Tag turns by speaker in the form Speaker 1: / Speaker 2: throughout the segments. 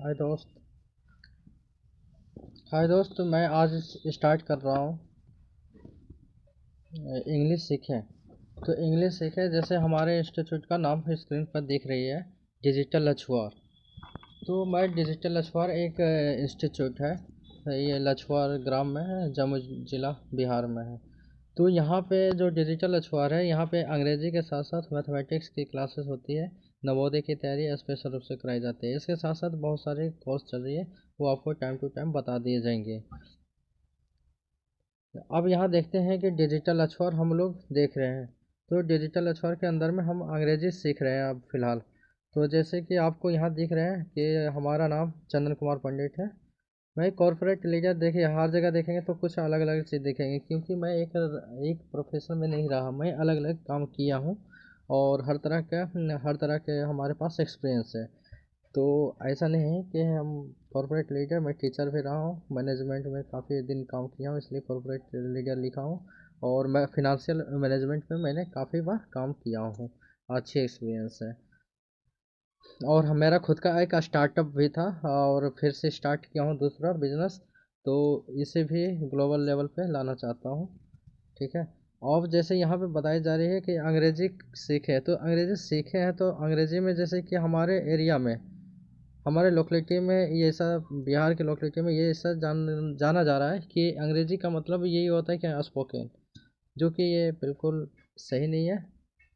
Speaker 1: हाय दोस्त। मैं आज स्टार्ट कर रहा हूँ इंग्लिश सीखें। तो इंग्लिश सीखें, जैसे हमारे इंस्टीट्यूट का नाम स्क्रीन पर दिख रही है, डिजिटल लछुआर। तो मैं डिजिटल लछुआर एक इंस्टीट्यूट है, ये लछुआर ग्राम में है, जम्मू ज़िला बिहार में है। तो यहाँ पे जो डिजिटल लछुआर है, यहाँ पे अंग्रेजी के साथ साथ मैथमेटिक्स की क्लासेस होती है। नवोदय की तैयारी स्पेशल रूप से कराई जाती है। इसके साथ साथ बहुत सारे कोर्स चल रही है, वो आपको टाइम टू टाइम बता दिए जाएंगे। अब यहाँ देखते हैं कि डिजिटल अक्षर हम लोग देख रहे हैं। तो डिजिटल अक्षर के अंदर में हम अंग्रेजी सीख रहे हैं अब फ़िलहाल। तो जैसे कि आपको यहाँ दिख रहे हैं कि हमारा नाम चंदन कुमार पंडित है। मैं कॉर्पोरेट लीडर, देखिए हर जगह देखेंगे तो कुछ अलग अलग चीज़ देखेंगे, क्योंकि मैं एक प्रोफेशन में नहीं रहा, मैं अलग अलग काम किया हूँ। और हर तरह के हमारे पास एक्सपीरियंस है। तो ऐसा नहीं है कि हम कॉर्पोरेट लीडर, मैं टीचर भी रहा हूँ, मैनेजमेंट में काफ़ी दिन काम किया हूँ, इसलिए कॉर्पोरेट लीडर लिखा हूँ। और मैं फिनंशियल मैनेजमेंट में मैंने काफ़ी बार काम किया हूँ, अच्छी एक्सपीरियंस है। और मेरा खुद का एक स्टार्टअप भी था, और फिर से स्टार्ट किया हूँ दूसरा बिजनेस। तो इसे भी ग्लोबल लेवल पे लाना चाहता हूँ। ठीक है। और जैसे यहाँ पे बताई जा रही है कि अंग्रेजी सीखे, तो अंग्रेजी सीखे हैं तो अंग्रेजी में जैसे कि हमारे एरिया में, हमारे लोकेलिटी में ये ऐसा, बिहार के लोकेलिटी में ये ऐसा जाना जा रहा है कि अंग्रेजी का मतलब यही होता है कि स्पोकन, जो कि ये बिल्कुल सही नहीं है।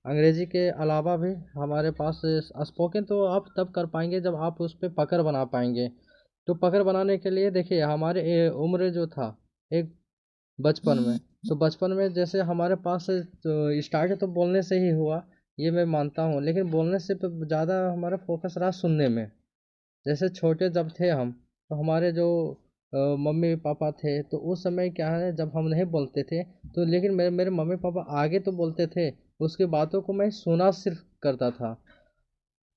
Speaker 1: अंग्रेजी के अलावा भी हमारे पास स्पोकन तो आप तब कर पाएंगे जब आप उस पर पकड़ बना पाएंगे। तो पकड़ बनाने के लिए देखिए, हमारे उम्र जो था एक बचपन में, तो बचपन में जैसे हमारे पास तो स्टार्ट तो बोलने से ही हुआ, ये मैं मानता हूँ, लेकिन बोलने से तो ज़्यादा हमारा फोकस रहा सुनने में। जैसे छोटे जब थे हम, तो हमारे जो मम्मी पापा थे, तो उस समय क्या है, जब हम नहीं बोलते थे, तो लेकिन मेरे मेरे मम्मी पापा आगे तो बोलते थे, उसके बातों को मैं सुना सिर्फ करता था।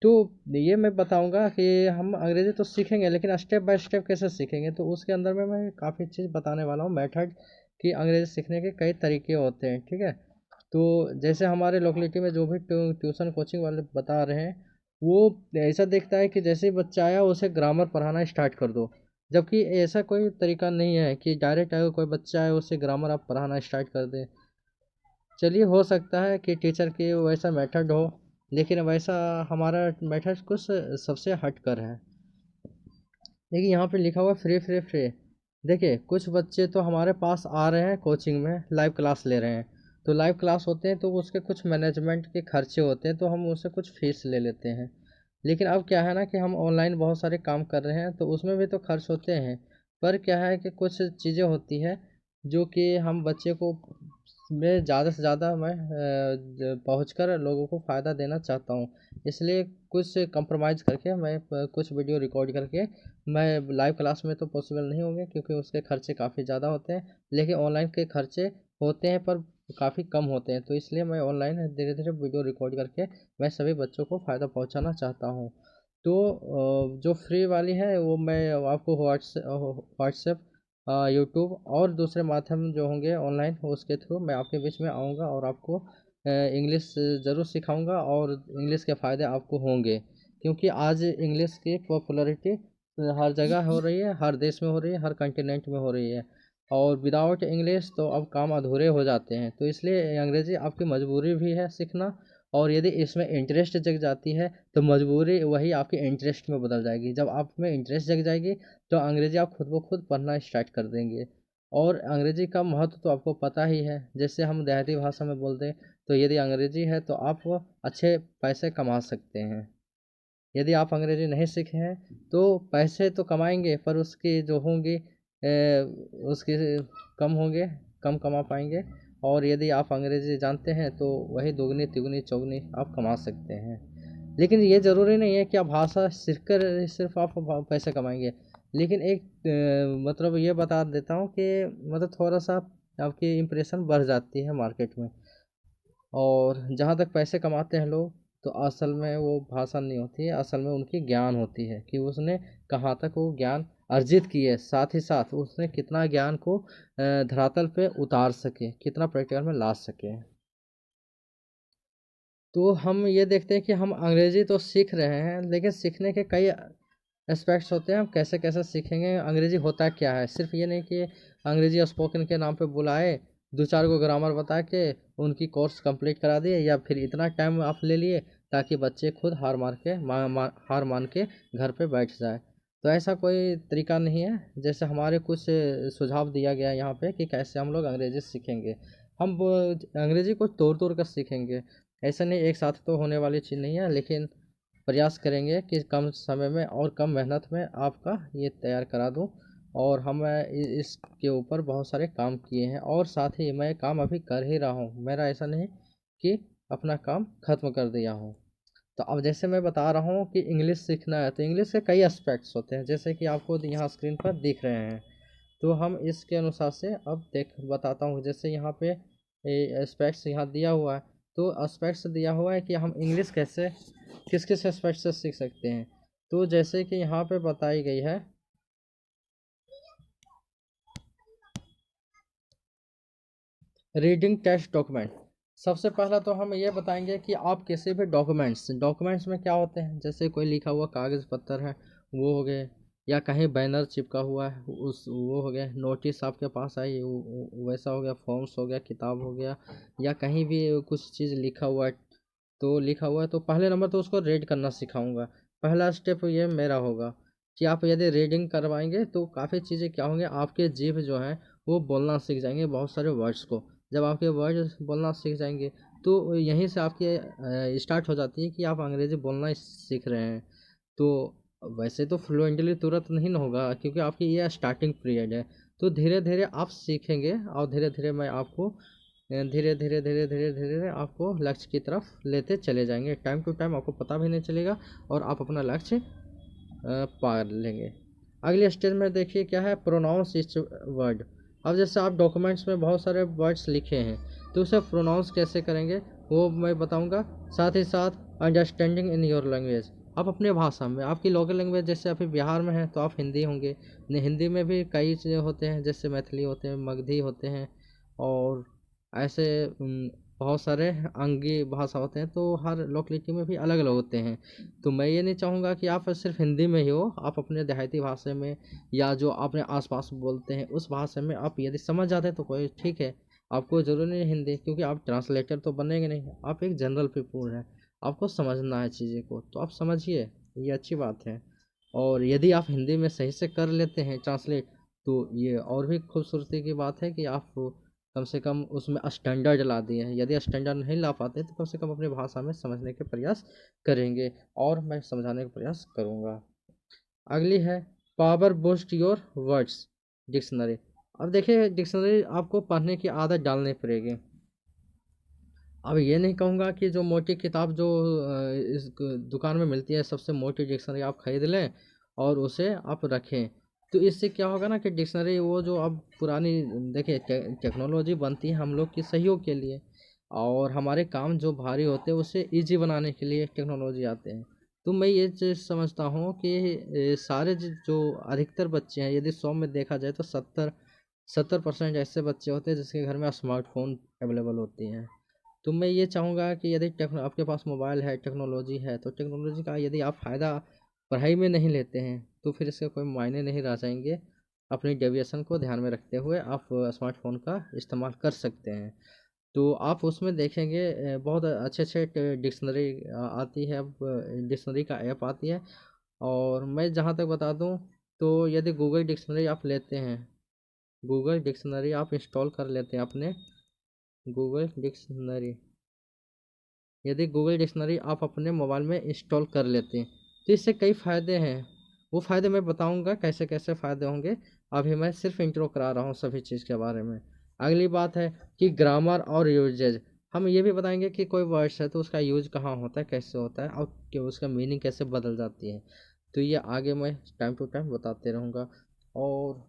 Speaker 1: तो ये मैं बताऊंगा कि हम अंग्रेजी तो सीखेंगे, लेकिन स्टेप बाय स्टेप कैसे सीखेंगे, तो उसके अंदर में मैं काफ़ी चीज़ बताने वाला हूँ, मेथड, कि अंग्रेजी सीखने के कई तरीके होते हैं। ठीक है। तो जैसे हमारे लोकेलिटी में जो भी ट्यूशन कोचिंग वाले बता रहे हैं, वो ऐसा देखता है कि जैसे ही बच्चा आया उसे ग्रामर पढ़ाना स्टार्ट कर दो। जबकि ऐसा कोई तरीका नहीं है कि डायरेक्ट अगर कोई बच्चा है उसे ग्रामर आप पढ़ाना स्टार्ट कर दें। चलिए, हो सकता है कि टीचर के वैसा मेथड हो, लेकिन वैसा हमारा मेथड कुछ सबसे हट कर है। देखिए यहाँ पे लिखा हुआ फ्री फ्री फ्री। देखिए कुछ बच्चे तो हमारे पास आ रहे हैं, कोचिंग में लाइव क्लास ले रहे हैं। तो लाइव क्लास होते हैं तो उसके कुछ मैनेजमेंट के खर्चे होते हैं, तो हम उससे कुछ फीस ले लेते हैं। लेकिन अब क्या है ना कि हम ऑनलाइन बहुत सारे काम कर रहे हैं, तो उसमें भी तो खर्च होते हैं। पर क्या है कि कुछ चीज़ें होती है जो कि हम बच्चे को, मैं ज़्यादा से ज़्यादा मैं पहुँच कर लोगों को फ़ायदा देना चाहता हूँ। इसलिए कुछ कंप्रोमाइज़ करके मैं कुछ वीडियो रिकॉर्ड करके, मैं लाइव क्लास में तो पॉसिबल नहीं होंगे क्योंकि उसके खर्चे काफ़ी ज़्यादा होते हैं, लेकिन ऑनलाइन के खर्चे होते हैं पर काफ़ी कम होते हैं। तो इसलिए मैं ऑनलाइन धीरे धीरे वीडियो रिकॉर्ड करके मैं सभी बच्चों को फ़ायदा पहुंचाना चाहता हूं। तो जो फ्री वाली है वो मैं आपको व्हाट्सएप, यूट्यूब और दूसरे माध्यम जो होंगे ऑनलाइन, उसके थ्रू मैं आपके बीच में आऊँगा और आपको इंग्लिश ज़रूर सिखाऊंगा, और इंग्लिश के फ़ायदे आपको होंगे। क्योंकि आज इंग्लिश की पॉपुलैरिटी हर जगह हो रही है, हर देश में हो रही है, हर कंटिनेंट में हो रही है। और विदाउट इंग्लिश तो अब काम अधूरे हो जाते हैं, तो इसलिए अंग्रेज़ी आपकी मजबूरी भी है सीखना। और यदि इसमें इंटरेस्ट जग जाती है, तो मजबूरी वही आपकी इंटरेस्ट में बदल जाएगी। जब आप में इंटरेस्ट जग जाएगी, तो अंग्रेज़ी आप खुद ब खुद पढ़ना स्टार्ट कर देंगे। और अंग्रेज़ी का महत्व तो आपको पता ही है, जैसे हम देहाती भाषा में बोलते हैं, तो यदि अंग्रेज़ी है तो आप अच्छे पैसे कमा सकते हैं। यदि आप अंग्रेजी नहीं सीखे हैं तो पैसे तो कमाएंगे, पर उसकी जो होंगी उसकी कम होंगे, कम कमा पाएंगे। और यदि आप अंग्रेजी जानते हैं तो वही दुगनी तिगुनी चौगनी आप कमा सकते हैं। लेकिन ये ज़रूरी नहीं है कि आप भाषा सीख कर सिर्फ आप पैसे कमाएंगे। लेकिन एक मतलब ये बता देता हूँ कि मतलब थोड़ा सा आपकी इम्प्रेशन बढ़ जाती है मार्केट में। और जहाँ तक पैसे कमाते हैं लोग, तो असल में वो भाषा नहीं होती है, असल में उनकी ज्ञान होती है कि उसने कहाँ तक वो ज्ञान अर्जित की है, साथ ही साथ उसने कितना ज्ञान को धरातल पे उतार सके, कितना प्रैक्टिकल में ला सके। तो हम ये देखते हैं कि हम अंग्रेजी तो सीख रहे हैं, लेकिन सीखने के कई एस्पेक्ट्स होते हैं, हम कैसे कैसे सीखेंगे अंग्रेजी होता क्या है। सिर्फ ये नहीं कि अंग्रेजी स्पोकन के नाम पे बुलाए, दो चार को ग्रामर बता के उनकी कोर्स कंप्लीट करा दिए, या फिर इतना टाइम आप ले लिए ताकि बच्चे खुद हार मान के घर पे बैठ जाए। तो ऐसा कोई तरीका नहीं है। जैसे हमारे कुछ सुझाव दिया गया यहाँ पे कि कैसे हम लोग अंग्रेजी सीखेंगे। हम अंग्रेजी को तोड़ तोड़ कर सीखेंगे, ऐसा नहीं, एक साथ तो होने वाली चीज़ नहीं है, लेकिन प्रयास करेंगे कि कम समय में और कम मेहनत में आपका ये तैयार करा दूं। और हम इसके ऊपर बहुत सारे काम किए हैं, और साथ ही मैं काम अभी कर ही रहा हूँ। मेरा ऐसा नहीं कि अपना काम ख़त्म कर दिया हूँ। तो अब जैसे मैं बता रहा हूँ कि इंग्लिश सीखना है, तो इंग्लिश के कई एस्पेक्ट्स होते हैं, जैसे कि आपको यहाँ स्क्रीन पर दिख रहे हैं। तो हम इसके अनुसार से अब बताता हूँ। जैसे यहाँ पे एस्पेक्ट्स यहाँ दिया हुआ है, तो एस्पेक्ट्स दिया हुआ है कि हम इंग्लिश कैसे किस किस एस्पेक्ट से सीख सकते हैं। तो जैसे कि यहाँ पे बताई गई है, रीडिंग टेक्स्ट डॉक्यूमेंट। सबसे पहला तो हम ये बताएंगे कि आप किसी भी डॉक्यूमेंट्स में क्या होते हैं, जैसे कोई लिखा हुआ कागज़ पत्तर है वो हो गए, या कहीं बैनर चिपका हुआ है उस वो हो गया, नोटिस आपके पास आई वैसा हो गया, फॉर्म्स हो गया, किताब हो गया, या कहीं भी कुछ चीज़ लिखा हुआ है। तो लिखा हुआ है तो पहले नंबर तो उसको रीड करना सिखाऊंगा। पहला स्टेप ये मेरा होगा कि आप यदि रीडिंग करवाएंगे तो काफ़ी चीज़ें क्या होंगे, आपके जीभ जो है वो बोलना सीख जाएंगे बहुत सारे वर्ड्स को। जब आपके वर्ड्स बोलना सीख जाएंगे तो यहीं से आपकी स्टार्ट हो जाती है कि आप अंग्रेज़ी बोलना सीख रहे हैं। तो वैसे तो फ्लुएंटली तुरंत नहीं ना होगा, क्योंकि आपकी ये स्टार्टिंग पीरियड है। तो धीरे धीरे आप सीखेंगे, और धीरे धीरे मैं आपको धीरे धीरे आपको लक्ष्य की तरफ लेते चले जाएंगे। टाइम टू टाइम आपको पता भी नहीं चलेगा और आप अपना लक्ष्य पा लेंगे। अगले स्टेज में देखिए क्या है, प्रोनाउंस ईच वर्ड। अब जैसे आप डॉक्यूमेंट्स में बहुत सारे वर्ड्स लिखे हैं, तो उसे प्रोनाउंस कैसे करेंगे वो मैं बताऊंगा। साथ ही साथ अंडरस्टैंडिंग इन योर लैंग्वेज, आप अपने भाषा में, आपकी लोकल लैंग्वेज, जैसे अभी बिहार में है तो आप हिंदी होंगे, नहीं हिंदी में भी कई चीज़ें होते हैं, जैसे मैथिली होते हैं, मगधी होते हैं, और ऐसे बहुत सारे अंगी भाषा होते हैं, तो हर लोकेलिटी में भी अलग अलग होते हैं। तो मैं ये नहीं चाहूँगा कि आप सिर्फ हिंदी में ही हो, आप अपने देहाती भाषा में या जो अपने आसपास बोलते हैं उस भाषा में आप यदि समझ जाते हैं तो कोई ठीक है, आपको ज़रूरी नहीं हिंदी, क्योंकि आप ट्रांसलेटर तो बनेंगे नहीं, आप एक जनरल पीपुल हैं, आपको समझना है चीज़ें को, तो आप समझिए, ये अच्छी बात है। और यदि आप हिंदी में सही से कर लेते हैं ट्रांसलेट, तो ये और भी खूबसूरती की बात है कि आप कम से कम उसमें स्टैंडर्ड ला दिए हैं। यदि स्टैंडर्ड नहीं ला पाते तो कम से कम अपनी भाषा में समझने के प्रयास करेंगे, और मैं समझाने का प्रयास करूँगा। अगली है power boost your words dictionary. अब देखिए डिक्शनरी आपको पढ़ने की आदत डालनी पड़ेगी। अब ये नहीं कहूँगा कि जो मोटी किताब जो इस दुकान में मिलती है, सबसे मोटी डिक्शनरी आप खरीद लें और उसे आप रखें। तो इससे क्या होगा ना कि डिक्शनरी वो जो अब पुरानी, देखिए टेक्नोलॉजी बनती है हम लोग की सहयोग के लिए, और हमारे काम जो भारी होते हैं उसे इजी बनाने के लिए टेक्नोलॉजी आते हैं। तो मैं ये चीज़ समझता हूँ कि सारे जो अधिकतर बच्चे हैं, यदि 100 में देखा जाए तो 70% ऐसे बच्चे होते हैं जिसके घर में स्मार्टफोन अवेलेबल होती हैं। तो मैं ये चाहूँगा कि यदि आपके पास मोबाइल है, टेक्नोलॉजी है, तो टेक्नोलॉजी का यदि आप फ़ायदा पढ़ाई में नहीं लेते हैं तो फिर इसके कोई मायने नहीं रह जाएंगे। अपनी डेविएशन को ध्यान में रखते हुए आप स्मार्टफोन का इस्तेमाल कर सकते हैं। तो आप उसमें देखेंगे बहुत अच्छे अच्छे डिक्शनरी आती है, अब डिक्शनरी का ऐप आती है। और मैं जहाँ तक बता दूँ, तो यदि गूगल डिक्शनरी आप लेते हैं, गूगल डिक्शनरी आप इंस्टॉल कर लेते हैं अपने, गूगल डिक्शनरी, यदि गूगल डिक्शनरी आप अपने मोबाइल में इंस्टॉल कर लेते हैं तो इससे कई फ़ायदे हैं। वो फ़ायदे मैं बताऊंगा कैसे कैसे फ़ायदे होंगे। अभी मैं सिर्फ इंट्रो करा रहा हूँ सभी चीज़ के बारे में। अगली बात है कि ग्रामर और यूजेज, हम ये भी बताएंगे कि कोई वर्ड्स है तो उसका यूज कहाँ होता है, कैसे होता है, और कि उसका मीनिंग कैसे बदल जाती है। तो ये आगे मैं टाइम टू टाइम बताते रहूँगा। और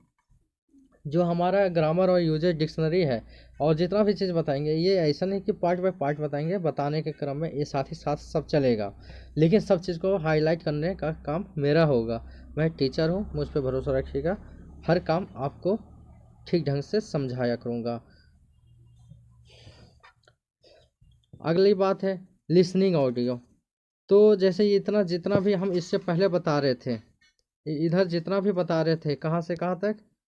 Speaker 1: जो हमारा ग्रामर और यूजेज डिक्शनरी है, और जितना भी चीज़ बताएंगे ये ऐसा नहीं कि पार्ट बाय पार्ट बताएंगे, बताने के क्रम में ये साथ ही साथ सब चलेगा, लेकिन सब चीज़ को हाईलाइट करने का काम मेरा होगा। मैं टीचर हूँ, मुझ पर भरोसा रखिएगा, हर काम आपको ठीक ढंग से समझाया करूँगा। अगली बात है लिसनिंग ऑडियो। तो जैसे इतना जितना भी हम इससे पहले बता रहे थे, इधर जितना भी बता रहे थे, कहाँ से कहाँ तक,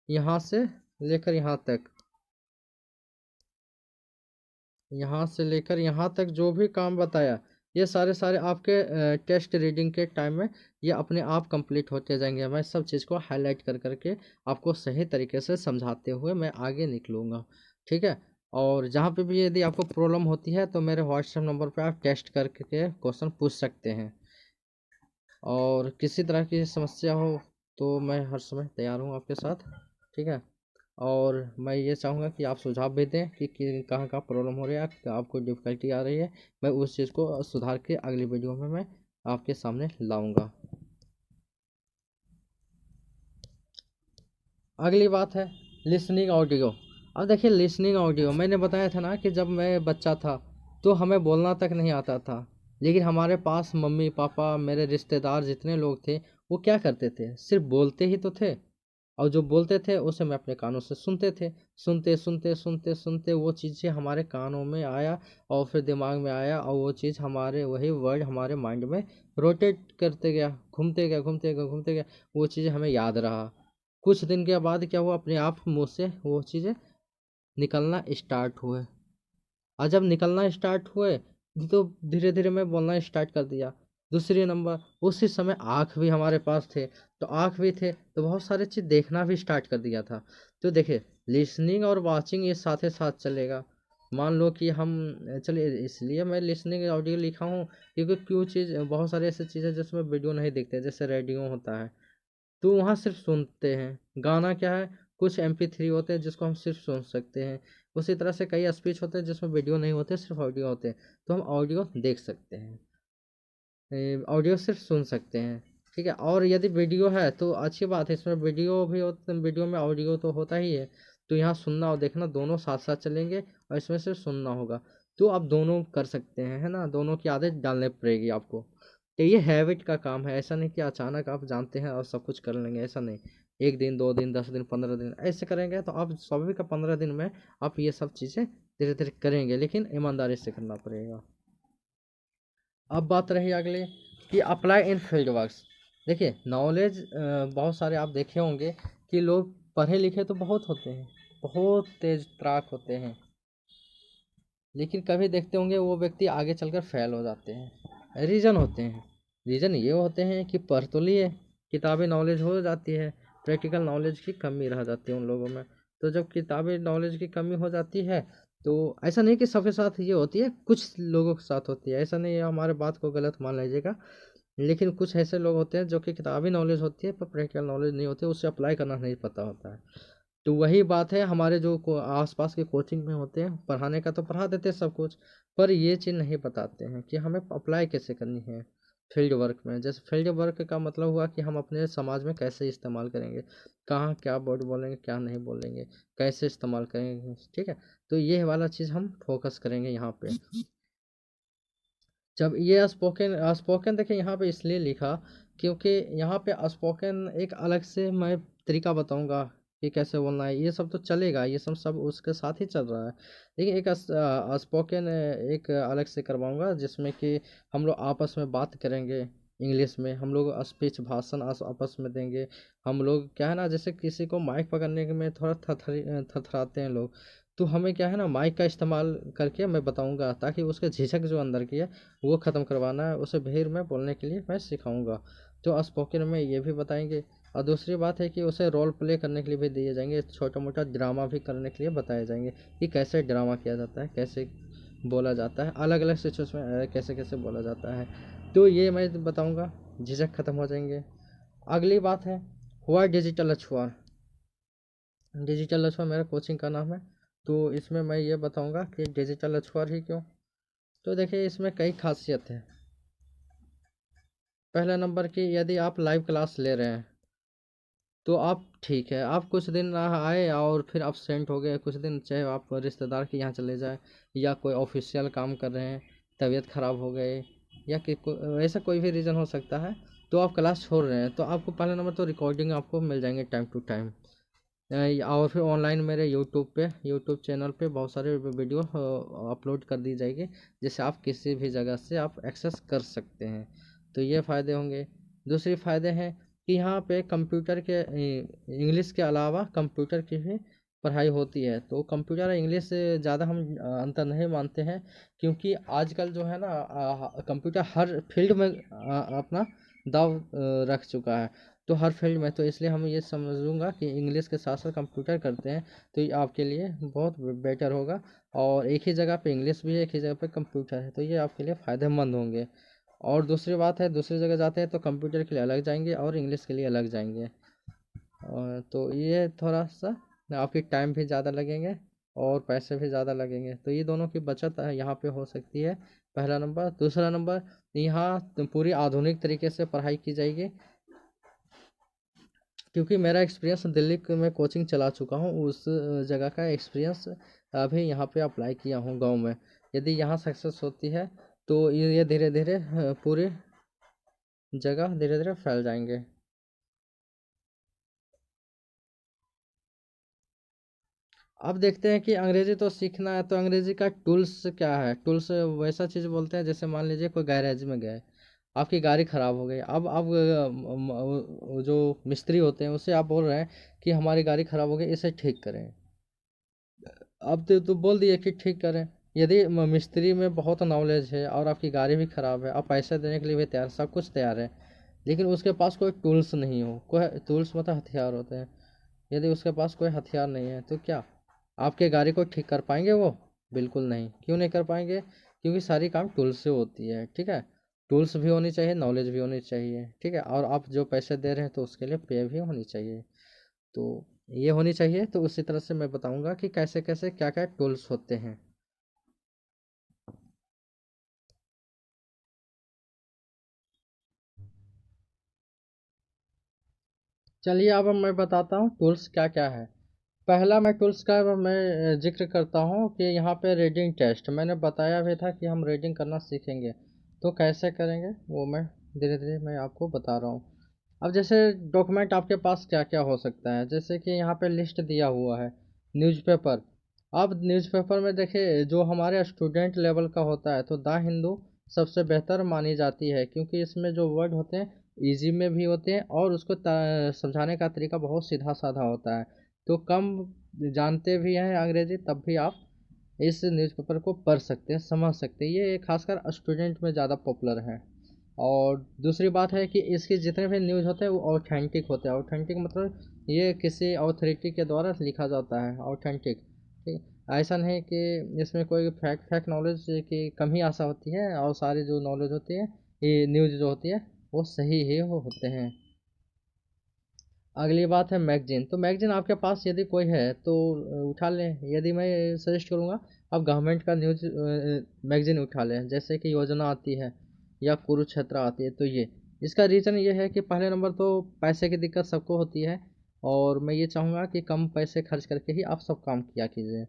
Speaker 1: यहाँ से लेकर यहाँ तक, यहाँ से लेकर यहाँ तक जो भी काम बताया, ये सारे सारे आपके टेस्ट रीडिंग के टाइम में ये अपने आप कंप्लीट होते जाएंगे। मैं सब चीज़ को हाईलाइट कर करके आपको सही तरीके से समझाते हुए मैं आगे निकलूँगा, ठीक है। और जहाँ पे भी यदि आपको प्रॉब्लम होती है तो मेरे व्हाट्सएप नंबर पे आप टेस्ट करके क्वेश्चन पूछ सकते हैं। और किसी तरह की समस्या हो तो मैं हर समय तैयार हूँ आपके साथ, ठीक है। और मैं ये चाहूँगा कि आप सुझाव भी दें कि कहाँ कहाँ प्रॉब्लम हो रही है, आपको डिफ़िकल्टी आ रही है। मैं उस चीज़ को सुधार के अगली वीडियो में मैं आपके सामने लाऊंगा। अगली बात है लिसनिंग ऑडियो। अब देखिए लिसनिंग ऑडियो, मैंने बताया था ना कि जब मैं बच्चा था तो हमें बोलना तक नहीं आता था, लेकिन हमारे पास मम्मी पापा मेरे रिश्तेदार जितने लोग थे वो क्या करते थे, सिर्फ बोलते ही तो थे। और जो बोलते थे उसे मैं अपने कानों से सुनते थे। सुनते सुनते सुनते सुनते वो चीज़ें हमारे कानों में आया और फिर दिमाग में आया, और वो चीज़ हमारे वही वर्ड हमारे माइंड में रोटेट करते गया, घूमते गया घूमते गया घूमते गया। वो चीज़ें हमें याद रहा। कुछ दिन के बाद क्या हुआ, अपने आप मुंह से वो चीज़ें निकलना स्टार्ट हुए। और जब निकलना स्टार्ट हुए तो धीरे धीरे मैं बोलना स्टार्ट कर दिया। दूसरी नंबर, उसी समय आँख भी हमारे पास थे, तो आँख भी थे तो बहुत सारी चीज़ देखना भी स्टार्ट कर दिया था। तो देखिए लिसनिंग और वाचिंग ये साथ ही साथ चलेगा। मान लो कि हम, चलिए इसलिए मैं लिसनिंग ऑडियो लिखा हूँ क्योंकि क्यों चीज़, बहुत सारी ऐसी चीज़ें जिसमें वीडियो नहीं दिखते, जैसे रेडियो होता है तो वहाँ सिर्फ सुनते हैं। गाना क्या है, कुछ MP3 होते हैं जिसको हम सिर्फ सुन सकते हैं। उसी तरह से कई स्पीच होते हैं जिसमें वीडियो नहीं होते, सिर्फ ऑडियो होते हैं, तो हम ऑडियो देख सकते हैं, ऑडियो सिर्फ सुन सकते हैं, ठीक है। और यदि वीडियो है तो अच्छी बात है, इसमें वीडियो भी होता, वीडियो में ऑडियो तो होता ही है। तो यहाँ सुनना और देखना दोनों साथ साथ चलेंगे, और इसमें सिर्फ सुनना होगा। तो आप दोनों कर सकते हैं, है ना, दोनों की आदत डालनी पड़ेगी आपको। तो ये हैबिट का काम है, ऐसा नहीं कि अचानक आप जानते हैं और सब कुछ कर लेंगे, ऐसा नहीं। 1 दिन 2 दिन 10 दिन 15 दिन ऐसे करेंगे तो आप स्वाभाविक का 15 दिन में आप ये सब चीज़ें धीरे धीरे करेंगे, लेकिन ईमानदारी से करना पड़ेगा। अब बात रही अगली कि अप्लाई इन फील्ड वर्क्स। देखिए नॉलेज बहुत सारे आप देखे होंगे कि लोग पढ़े लिखे तो बहुत होते हैं, बहुत तेज तराक होते हैं, लेकिन कभी देखते होंगे वो व्यक्ति आगे चलकर फेल हो जाते हैं। रीज़न होते हैं, रीज़न ये होते हैं कि पढ़ तो लिए, किताबी नॉलेज हो जाती है, प्रैक्टिकल नॉलेज की कमी रह जाती है उन लोगों में। तो जब किताबी नॉलेज की कमी हो जाती है तो ऐसा नहीं कि सबके साथ ये होती है, कुछ लोगों के साथ होती है, ऐसा नहीं है, हमारे बात को गलत मान लीजिएगा। लेकिन कुछ ऐसे लोग होते हैं जो कि किताबी नॉलेज होती है पर प्रैक्टिकल नॉलेज नहीं होती, उसे अप्लाई करना नहीं पता होता है। तो वही बात है, हमारे जो आसपास के कोचिंग में होते हैं, पढ़ाने का तो पढ़ा देते हैं सब कुछ, पर ये चीज़ नहीं बताते हैं कि हमें अप्लाई कैसे करनी है फील्ड वर्क में। जैसे फील्ड वर्क का मतलब हुआ कि हम अपने समाज में कैसे इस्तेमाल करेंगे, कहाँ क्या वर्ड बोलेंगे क्या नहीं बोलेंगे, कैसे इस्तेमाल करेंगे, ठीक है। तो ये वाला चीज़ हम फोकस करेंगे यहाँ पे। जब ये स्पोकन स्पोकन देखिए यहाँ पे इसलिए लिखा क्योंकि यहाँ पे स्पोकन एक अलग से मैं तरीका बताऊंगा कि कैसे बोलना है, ये सब तो चलेगा, ये सब सब उसके साथ ही चल रहा है। लेकिन एक स्पोकन एक अलग से करवाऊंगा जिसमें कि हम लोग आपस में बात करेंगे इंग्लिश में, हम लोग स्पीच भाषण आपस में देंगे। हम लोग क्या है ना, जैसे किसी को माइक पकड़ने में थोड़ा थरथराते हैं लोग, तो हमें क्या है ना माइक का इस्तेमाल करके मैं बताऊंगा ताकि उसके झिझक जो अंदर की है वो ख़त्म करवाना है, उसे भीड़ में बोलने के लिए मैं सिखाऊंगा। तो स्पोकन में ये भी बताएंगे। और दूसरी बात है कि उसे रोल प्ले करने के लिए भी दिए जाएंगे, छोटा मोटा ड्रामा भी करने के लिए बताए जाएंगे कि कैसे ड्रामा किया जाता है, कैसे बोला जाता है, अलग अलग सिचुएशन में कैसे कैसे बोला जाता है। तो ये मैं बताऊँगा, झिझक ख़त्म हो जाएंगे। अगली बात है हुआ डिजिटल अछुआ। डिजिटल अछुआ मेरा कोचिंग का नाम है। तो इसमें मैं ये बताऊंगा कि डिजिटल अछुआ ही क्यों। तो देखिए इसमें कई खासियत है। पहला नंबर कि यदि आप लाइव क्लास ले रहे हैं तो आप ठीक है, आप कुछ दिन आए और फिर absent हो गए कुछ दिन, चाहे आप रिश्तेदार के यहाँ चले जाए या कोई ऑफिशियल काम कर रहे हैं, तबीयत ख़राब हो गए या कि ऐसा कोई भी रीज़न हो सकता है, तो आप क्लास छोड़ रहे हैं तो आपको पहला नंबर तो रिकॉर्डिंग आपको मिल जाएंगे टाइम टू टाइम। और फिर ऑनलाइन मेरे यूट्यूब चैनल पे बहुत सारे वीडियो अपलोड कर दी जाएगी, जिससे आप किसी भी जगह से आप एक्सेस कर सकते हैं। तो ये फ़ायदे होंगे। दूसरे फ़ायदे हैं कि यहाँ पे कंप्यूटर के इंग्लिश के अलावा कंप्यूटर की भी पढ़ाई होती है। तो कंप्यूटर और इंग्लिश से ज़्यादा हम अंतर नहीं मानते हैं, क्योंकि आजकल जो है ना कंप्यूटर हर फील्ड में अपना दाव रख चुका है। तो हर फील्ड में, तो इसलिए हम ये समझूंगा कि इंग्लिश के साथ साथ कंप्यूटर करते हैं तो ये आपके लिए बहुत बेटर होगा। और एक ही जगह पे इंग्लिश भी है, एक ही जगह पे कंप्यूटर है, तो ये आपके लिए फ़ायदेमंद होंगे। और दूसरी बात है, दूसरी जगह जाते हैं तो कंप्यूटर के लिए अलग जाएंगे और इंग्लिश के लिए अलग जाएंगे। और तो ये थोड़ा सा आपकी टाइम भी ज़्यादा लगेंगे और पैसे भी ज़्यादा लगेंगे, तो ये दोनों की बचत यहाँ पे हो सकती है, पहला नंबर। दूसरा नंबर, यहाँ पूरी आधुनिक तरीके से पढ़ाई की जाएगी, क्योंकि मेरा एक्सपीरियंस दिल्ली में कोचिंग चला चुका हूँ, उस जगह का एक्सपीरियंस अभी यहाँ पे अप्लाई किया हूँ गांव में। यदि यहाँ सक्सेस होती है तो ये धीरे धीरे पूरी जगह धीरे धीरे फैल जाएंगे। अब देखते हैं कि अंग्रेजी तो सीखना है, तो अंग्रेजी का टूल्स क्या है। टूल्स वैसा चीज़ बोलते हैं, जैसे मान लीजिए कोई गैरेज में गए, आपकी गाड़ी ख़राब हो गई, अब जो मिस्त्री होते हैं उससे आप बोल रहे हैं कि हमारी गाड़ी ख़राब हो गई, इसे ठीक करें। अब तो बोल दिए कि ठीक करें। यदि मिस्त्री में बहुत नॉलेज है और आपकी गाड़ी भी ख़राब है, आप पैसे देने के लिए भी तैयार, सब कुछ तैयार है, लेकिन उसके पास कोई टूल्स नहीं हो, कोई टूल्स मतलब हथियार होते हैं, यदि उसके पास कोई हथियार नहीं है तो क्या आपके गाड़ी को ठीक कर पाएंगे वो? बिल्कुल नहीं। क्यों नहीं कर पाएंगे? क्योंकि सारी काम टूल्स से होती है, ठीक है। टूल्स भी होनी चाहिए, नॉलेज भी होनी चाहिए, ठीक है, और आप जो पैसे दे रहे हैं तो उसके लिए पे भी होनी चाहिए। तो ये होनी चाहिए। तो उसी तरह से मैं बताऊंगा कि कैसे कैसे क्या क्या टूल्स होते हैं। चलिए अब मैं बताता हूँ टूल्स क्या क्या है। पहला मैं टूल्स का मैं जिक्र करता हूँ कि यहाँ पे रीडिंग टेस्ट मैंने बताया भी था कि हम रीडिंग करना सीखेंगे, तो कैसे करेंगे वो मैं धीरे धीरे मैं आपको बता रहा हूँ। अब जैसे डॉक्यूमेंट आपके पास क्या क्या हो सकता है, जैसे कि यहाँ पे लिस्ट दिया हुआ है न्यूज़पेपर। अब न्यूज़पेपर में देखिए जो हमारे स्टूडेंट लेवल का होता है तो द हिंदू सबसे बेहतर मानी जाती है, क्योंकि इसमें जो वर्ड होते हैं इजी में भी होते हैं और उसको समझाने का तरीका बहुत सीधा साधा होता है। तो कम जानते भी हैं अंग्रेजी तब भी आप इस न्यूज़पेपर को पढ़ सकते हैं, समझ सकते हैं। ये खासकर स्टूडेंट में ज़्यादा पॉपुलर है। और दूसरी बात है कि इसके जितने भी न्यूज़ होते हैं वो ऑथेंटिक होते हैं। ऑथेंटिक मतलब ये किसी अथॉरिटी के द्वारा लिखा जाता है, ऑथेंटिक, ठीक। ऐसा नहीं कि इसमें कोई फैक्ट फैक्ट नॉलेज की कमी आशा होती है, और सारी जो नॉलेज होती है, ये न्यूज़ जो होती है वो सही ही वो होते हैं। अगली बात है मैगजीन। तो मैगजीन आपके पास यदि कोई है तो उठा लें। यदि मैं सजेस्ट करूँगा आप गवर्नमेंट का न्यूज़ मैगजीन उठा लें, जैसे कि योजना आती है या कुरुक्षेत्र आती है। तो ये इसका रीज़न ये है कि पहले नंबर तो पैसे की दिक्कत सबको होती है, और मैं ये चाहूँगा कि कम पैसे खर्च करके ही आप सब काम किया कीजिए।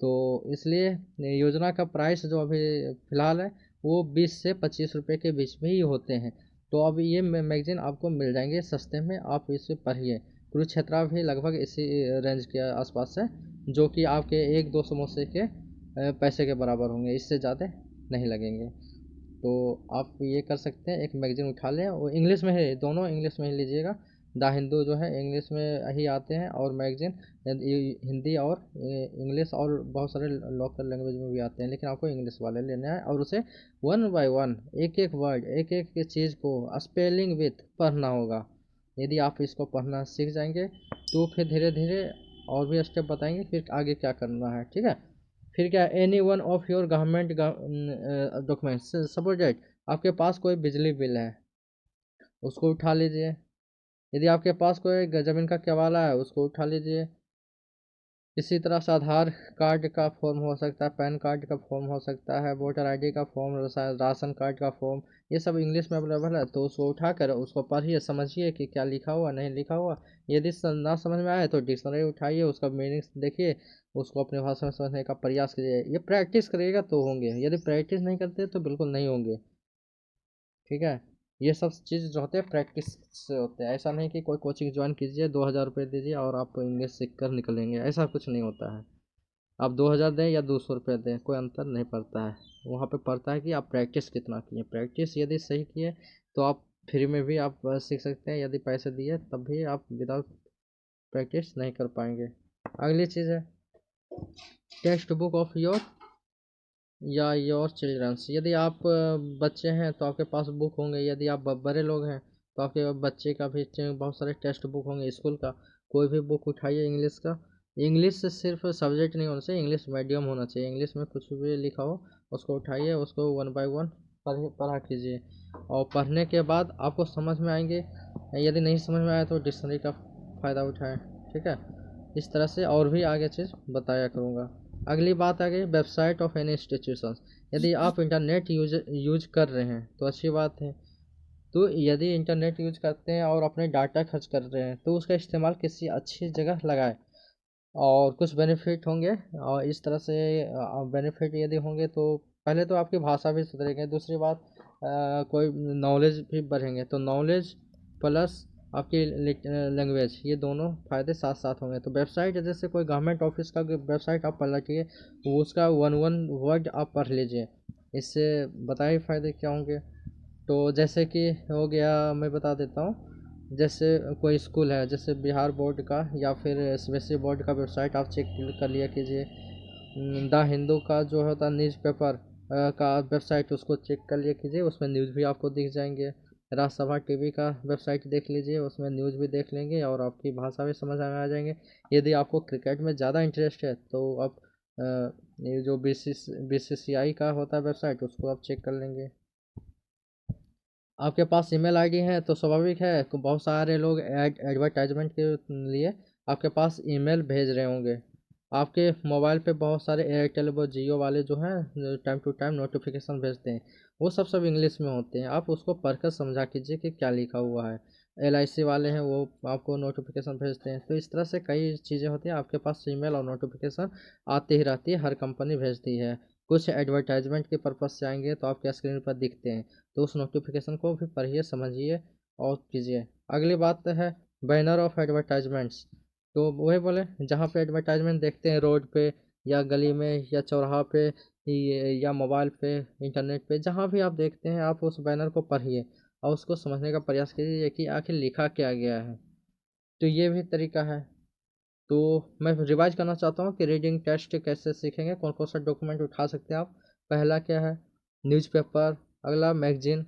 Speaker 1: तो इसलिए योजना का प्राइस जो अभी फ़िलहाल है वो 20 से 25 रुपए के बीच में ही होते हैं। तो अब ये मैगजीन आपको मिल जाएंगे सस्ते में, आप इसे पढ़िए। कुरुक्षेत्रा भी लगभग इसी रेंज के आसपास है, जो कि आपके एक दो समोसे के पैसे के बराबर होंगे, इससे ज़्यादा नहीं लगेंगे। तो आप ये कर सकते हैं, एक मैगजीन उठा लें। वो इंग्लिश में है, दोनों इंग्लिश में ही लीजिएगा। द हिंदू जो है इंग्लिश में ही आते हैं, और मैगजीन हिंदी और इंग्लिश और बहुत सारे लोकल लैंग्वेज में भी आते हैं, लेकिन आपको इंग्लिश वाले लेना है। और उसे वन बाय वन एक एक वर्ड एक एक चीज़ को स्पेलिंग विथ पढ़ना होगा। यदि आप इसको पढ़ना सीख जाएंगे तो फिर धीरे धीरे और भी स्टेप बताएंगे फिर आगे क्या करना है, ठीक है। फिर क्या, any one of your government documents, suppose that आपके पास कोई बिजली बिल है उसको उठा लीजिए। यदि आपके पास कोई ज़मीन का केवाला है उसको उठा लीजिए। इसी तरह से आधार कार्ड का फॉर्म हो सकता है, पैन कार्ड का फॉर्म हो सकता है, वोटर आईडी का फॉर्म, राशन कार्ड का फॉर्म, ये सब इंग्लिश में अवेलेबल है। तो उसको उठाकर उसको पढ़िए, समझिए कि क्या लिखा हुआ नहीं लिखा हुआ। यदि ना समझ में आए तो डिक्शनरी उठाइए, उसका मीनिंग देखिए, उसको अपने भाषा में समझने का प्रयास कीजिए। ये प्रैक्टिस करिएगा तो होंगे, यदि प्रैक्टिस नहीं करते तो बिल्कुल नहीं होंगे, ठीक है। ये सब चीज़ जो होते हैं प्रैक्टिस से होते हैं। ऐसा नहीं कि कोई कोचिंग ज्वाइन कीजिए, 2,000 रुपये दीजिए और आप इंग्लिश सीख कर निकलेंगे, ऐसा कुछ नहीं होता है। आप 2,000 दें या 200 रुपये दें, कोई अंतर नहीं पड़ता है। वहाँ पे पड़ता है कि आप प्रैक्टिस कितना किए। प्रैक्टिस यदि सही किए तो आप फ्री में भी आप सीख सकते हैं, यदि पैसे दिए तब भी आप विदाउट प्रैक्टिस नहीं कर पाएंगे। अगली चीज़ है टेक्स्ट बुक ऑफ योर या योर चिल्ड्रंस। यदि आप बच्चे हैं तो आपके पास बुक होंगे, यदि आप बड़े लोग हैं तो आपके बच्चे का भी बहुत सारे टेक्स्ट बुक होंगे स्कूल का। कोई भी बुक उठाइए इंग्लिश का, इंग्लिश से सिर्फ सब्जेक्ट नहीं होना चाहिए, इंग्लिश मीडियम होना चाहिए, इंग्लिश में कुछ भी लिखा हो उसको उठाइए, उसको 1 बाय 1 पढ़ा कीजिए, और पढ़ने के बाद आपको समझ में आएंगे। यदि नहीं समझ में आया तो डिक्शनरी का फ़ायदा उठाएं, ठीक है। इस तरह से और भी आगे चीज़ बताया करूँगा। अगली बात आ गई वेबसाइट ऑफ एनी इंस्टीट्यूशन। यदि आप इंटरनेट यूज कर रहे हैं तो अच्छी बात है। तो यदि इंटरनेट यूज करते हैं और अपने डाटा खर्च कर रहे हैं तो उसका इस्तेमाल किसी अच्छी जगह लगाएं, और कुछ बेनिफिट होंगे। और इस तरह से बेनिफिट यदि होंगे तो पहले तो आपकी भाषा भी सुधरेगी, दूसरी बात कोई नॉलेज भी बढ़ेंगे। तो नॉलेज प्लस आपकी लैंग्वेज, ये दोनों फ़ायदे साथ साथ होंगे। तो वेबसाइट जैसे कोई गवर्नमेंट ऑफिस का वेबसाइट आप पलटिए, वो उसका वन वन वर्ड आप पढ़ लीजिए, इससे बताइए फ़ायदे क्या होंगे। तो जैसे कि हो गया, मैं बता देता हूँ, जैसे कोई स्कूल है जैसे बिहार बोर्ड का या फिर सीबीएसई बोर्ड का वेबसाइट आप चेक कर लिया कीजिए। द हिंदू का जो होता है न्यूज़पेपर का वेबसाइट, उसको चेक कर लिया कीजिए, उसमें न्यूज़ भी आपको दिख जाएंगे। राज्यसभा टीवी का वेबसाइट देख लीजिए, उसमें न्यूज़ भी देख लेंगे और आपकी भाषा भी समझ में आ जाएंगे। यदि आपको क्रिकेट में ज़्यादा इंटरेस्ट है तो आप ये जो बीसीसीआई का होता है वेबसाइट, उसको आप चेक कर लेंगे। आपके पास ईमेल आईडी है तो स्वाभाविक है कि बहुत सारे लोग एडवर्टाइजमेंट के लिए आपके पास ईमेल भेज रहे होंगे। आपके मोबाइल पे बहुत सारे एयरटेल व जियो वाले जो हैं टाइम टू टाइम नोटिफिकेशन भेजते हैं, वो सब इंग्लिश में होते हैं। आप उसको पढ़कर समझा कीजिए कि क्या लिखा हुआ है। LIC वाले हैं वो आपको नोटिफिकेशन भेजते हैं। तो इस तरह से कई चीज़ें होती हैं, आपके पास ईमेल और नोटिफिकेशन आती ही रहती है, हर कंपनी भेजती है। कुछ एडवर्टाइजमेंट के पर्पज़ से आएंगे तो आपके स्क्रीन पर दिखते हैं, तो उस नोटिफिकेशन को भी पढ़िए, समझिए और कीजिए। अगली बात है बैनर ऑफ एडवर्टाइजमेंट्स। तो वही बोले, जहाँ पे एडवर्टाइजमेंट देखते हैं रोड पे या गली में या चौराहा पे या मोबाइल पे इंटरनेट पे, जहाँ भी आप देखते हैं आप उस बैनर को पढ़िए और उसको समझने का प्रयास कीजिए कि आखिर लिखा क्या गया है। तो ये भी तरीका है। तो मैं रिवाइज करना चाहता हूँ कि रीडिंग टेस्ट कैसे सीखेंगे, कौन कौन सा डॉक्यूमेंट उठा सकते हैं आप। पहला क्या है, न्यूज़पेपर। अगला मैगजीन।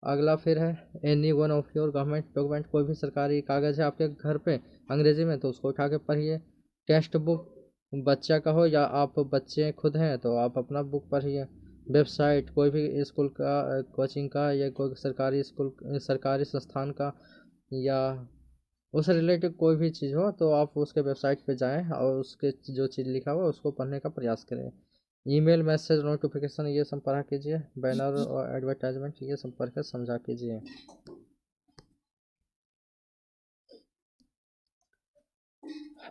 Speaker 1: अगला फिर है any one of your government document, कोई भी सरकारी कागज़ है आपके घर पे अंग्रेजी में तो उसको उठा के पढ़िए। टेक्स्ट बुक, बच्चा का हो या आप बच्चे खुद हैं तो आप अपना बुक पढ़िए। वेबसाइट, कोई भी स्कूल का कोचिंग का या कोई सरकारी स्कूल सरकारी संस्थान का या उससे रिलेटेड कोई भी चीज़ हो तो आप उसके वेबसाइट पे जाएं और उसके जो चीज़ लिखा हुआ है उसको पढ़ने का प्रयास करें। ईमेल, मैसेज, नोटिफिकेशन ये सब पढ़ा कीजिए। बैनर और एडवर्टाइजमेंट ये सब पढ़ कर समझा कीजिए।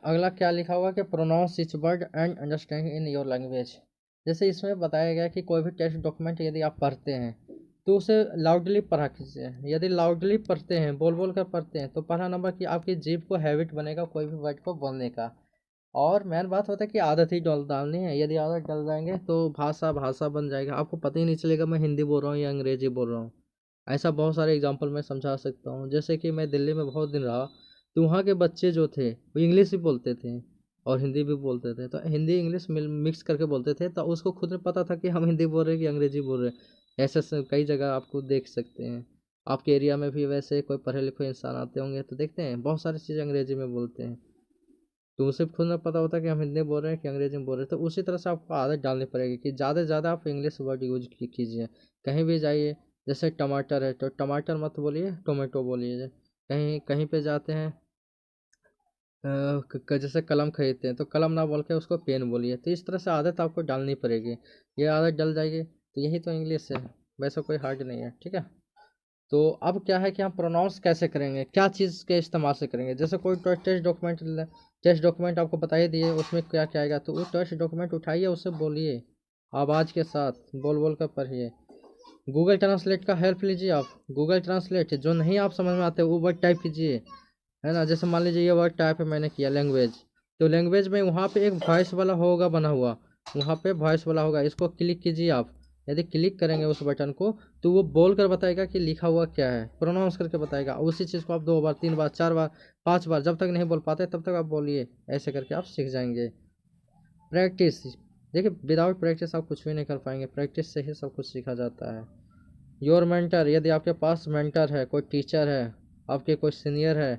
Speaker 1: अगला क्या लिखा हुआ कि pronounce each word and understand in your language. जैसे इसमें बताया गया कि कोई भी टेक्स्ट डॉक्यूमेंट यदि आप पढ़ते हैं तो उसे लाउडली पढ़ा कीजिए। यदि लाउडली पढ़ते हैं, बोल बोल कर पढ़ते हैं, तो पहला नंबर की आपकी जीभ को हैबिट बनेगा कोई भी वर्ड को बोलने का। और मेन बात होता है कि आदत ही डालनी है। यदि आदत डाल जाएंगे तो भाषा भाषा बन जाएगा, आपको पता ही नहीं चलेगा मैं हिंदी बोल रहा हूँ या अंग्रेजी बोल रहा हूँ। ऐसा बहुत सारे एग्जांपल मैं समझा सकता हूँ। जैसे कि मैं दिल्ली में बहुत दिन रहा, तो वहाँ के बच्चे जो थे वो इंग्लिश भी बोलते थे और हिंदी भी बोलते थे। तो हिंदी इंग्लिश मिक्स करके बोलते थे, तो उसको खुद में पता था कि हम हिंदी बोल रहे हैं कि अंग्रेजी बोल रहे हैं। ऐसे कई जगह आपको देख सकते हैं। आपके एरिया में भी वैसे कोई पढ़े लिखे इंसान आते होंगे तो देखते हैं बहुत सारी चीज़ें अंग्रेजी में बोलते हैं, तो उसे खुद में पता होता है कि हम हिंदी बोल रहे हैं कि अंग्रेजी में बोल रहे हैं। तो उसी तरह से आपको आदत डालनी पड़ेगी कि ज़्यादा से ज़्यादा आप इंग्लिश वर्ड यूज कीजिए। कहीं भी जाइए, जैसे टमाटर है तो टमाटर मत बोलिए, टोमेटो बोलिए। कहीं कहीं पे जाते हैं जैसे कलम खरीदते हैं तो कलम ना बोल के उसको पेन बोलिए। तो इस तरह से आदत आपको डालनी पड़ेगी। ये आदत डल जाएगी तो यही तो इंग्लिश है, वैसा कोई हार्ड नहीं है, ठीक है। तो अब क्या है कि हम प्रोनाउंस कैसे करेंगे, क्या चीज़ के इस्तेमाल से करेंगे। जैसे कोई टेस्ट डॉक्यूमेंट आपको बता ही दिए उसमें क्या क्या आएगा, तो वो टेस्ट डॉक्यूमेंट उठाइए, उससे बोलिए आवाज़ के साथ, बोल बोल कर पढ़िए। गूगल ट्रांसलेट का हेल्प लीजिए आप। गूगल ट्रांसलेट जो नहीं आप समझ में आते वो वर्ड टाइप कीजिए, है ना। जैसे मान लीजिए ये वर्ड टाइप है मैंने किया लैंग्वेज, तो लैंग्वेज में वहाँ पे एक वॉइस वाला होगा बना हुआ, वहाँ पे वॉइस वाला होगा, इसको क्लिक कीजिए आप। यदि क्लिक करेंगे उस बटन को तो वो बोल कर बताएगा कि लिखा हुआ क्या है, प्रोनाउंस करके बताएगा। उसी चीज़ को आप 2 बार 3 बार 4 बार 5 बार, जब तक नहीं बोल पाते तब तक आप बोलिए, ऐसे करके आप सीख जाएंगे। प्रैक्टिस, देखिए विदाउट प्रैक्टिस आप कुछ भी नहीं कर पाएंगे, प्रैक्टिस से ही सब कुछ सीखा जाता है। योर मेंटर, यदि आपके पास मेंटर है, कोई टीचर है, आपके कोई सीनियर है,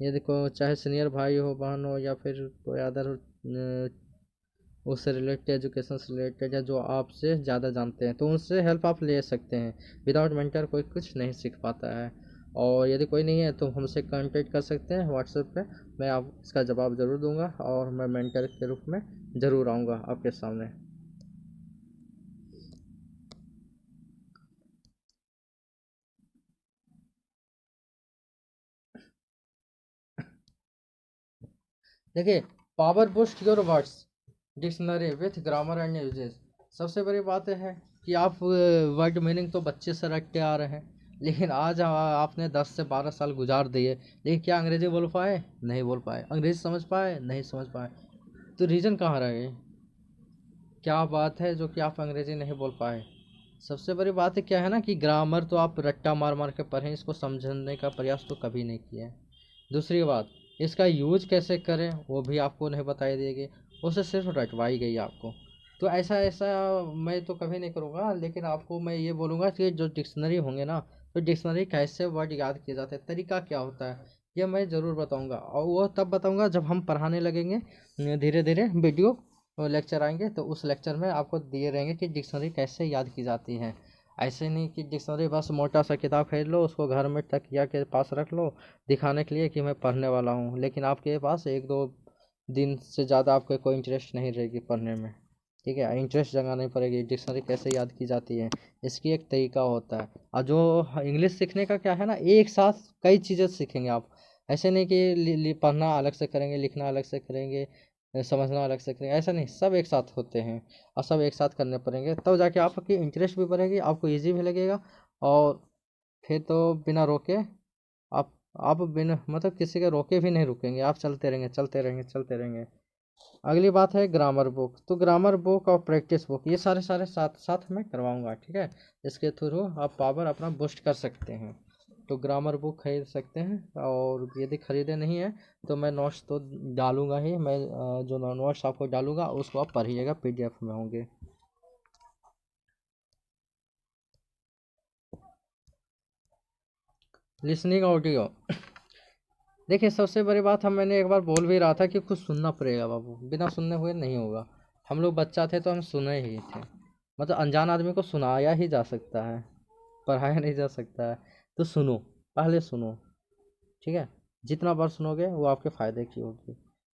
Speaker 1: यदि को चाहे सीनियर भाई हो बहन हो या फिर कोई अदर उससे रिलेटेड, एजुकेशन से रिलेटेड या जो आपसे ज़्यादा जानते हैं, तो उनसे हेल्प आप ले सकते हैं। विदाउट मेंटर कोई कुछ नहीं सीख पाता है। और यदि कोई नहीं है तो हमसे कांटेक्ट कर सकते हैं व्हाट्सएप पे, मैं आप इसका जवाब ज़रूर दूंगा और मैं मेंटर के रूप में ज़रूर आऊँगा आपके सामने। देखिए, power boost your words dictionary with grammar and uses. सबसे बड़ी बात यह है कि आप वर्ड मीनिंग तो बच्चे से रटते आ रहे हैं, लेकिन आज आपने 10 से 12 साल गुजार दिए, लेकिन क्या अंग्रेजी बोल पाए? नहीं बोल पाए। अंग्रेजी समझ पाए? नहीं समझ पाए। तो रीज़न कहाँ रह गए? क्या बात है जो कि आप अंग्रेजी नहीं बोल पाए? सबसे बड़ी बात है क्या है ना कि ग्रामर तो आप रट्टा मार मार के पढ़ें, इसको समझने का प्रयास तो कभी नहीं किया है। दूसरी बात, इसका यूज कैसे करें वो भी आपको नहीं बताई देगी, उसे सिर्फ रटवाई गई आपको। तो ऐसा ऐसा मैं तो कभी नहीं करूँगा, लेकिन आपको मैं ये बोलूँगा कि जो डिक्शनरी होंगे ना, तो डिक्शनरी कैसे वर्ड याद किए जाते हैं, तरीका क्या होता है, ये मैं ज़रूर बताऊँगा। और वो तब बताऊँगा जब हम पढ़ाने लगेंगे, धीरे धीरे वीडियो और लेक्चर आएंगे, तो उस लेक्चर में आपको दिए रहेंगे कि डिक्शनरी कैसे याद की जाती है। ऐसे नहीं कि डिक्शनरी बस मोटा सा किताब खरीद लो, उसको घर में तकिया के पास रख लो दिखाने के लिए कि मैं पढ़ने वाला हूँ, लेकिन आपके पास 1-2 दिन से ज़्यादा आपको कोई इंटरेस्ट नहीं रहेगी पढ़ने में। ठीक है, इंटरेस्ट जगानी पड़ेगी। डिक्शनरी कैसे याद की जाती है, इसकी एक तरीका होता है। और जो इंग्लिश सीखने का क्या है ना, एक साथ कई चीज़ें सीखेंगे आप। ऐसे नहीं कि पढ़ना अलग से करेंगे, लिखना अलग से करेंगे, समझना अलग से करेंगे, ऐसा नहीं, सब एक साथ होते हैं और सब एक साथ करने पड़ेंगे, तब जाके आपकी इंटरेस्ट भी बढ़ेगी, आपको इजी भी लगेगा। और फिर तो बिना रोके आप आप बिना मतलब किसी के रोके भी नहीं रुकेंगे, आप चलते रहेंगे चलते रहेंगे चलते रहेंगे। अगली बात है ग्रामर बुक। तो ग्रामर बुक और प्रैक्टिस बुक ये सारे सारे साथ साथ मैं करवाऊंगा, ठीक है। इसके थ्रू आप पावर अपना बूस्ट कर सकते हैं। तो ग्रामर बुक खरीद सकते हैं, और यदि खरीदे नहीं है तो मैं नोट्स तो डालूंगा ही, मैं जो नोट्स आपको डालूंगा उसको आप पढ़िएगा, पीडीएफ में होंगे। लिसनिंग ऑडियो, देखिए सबसे बड़ी बात, मैंने एक बार बोल भी रहा था कि खुद सुनना पड़ेगा बाबू, बिना सुनने हुए नहीं होगा। हम लोग बच्चा थे तो हम सुने ही थे, मतलब अनजान आदमी को सुनाया ही जा सकता है, पढ़ाया नहीं जा सकता है। तो सुनो, पहले सुनो, ठीक है। जितना बार सुनोगे वो आपके फ़ायदे की होगी।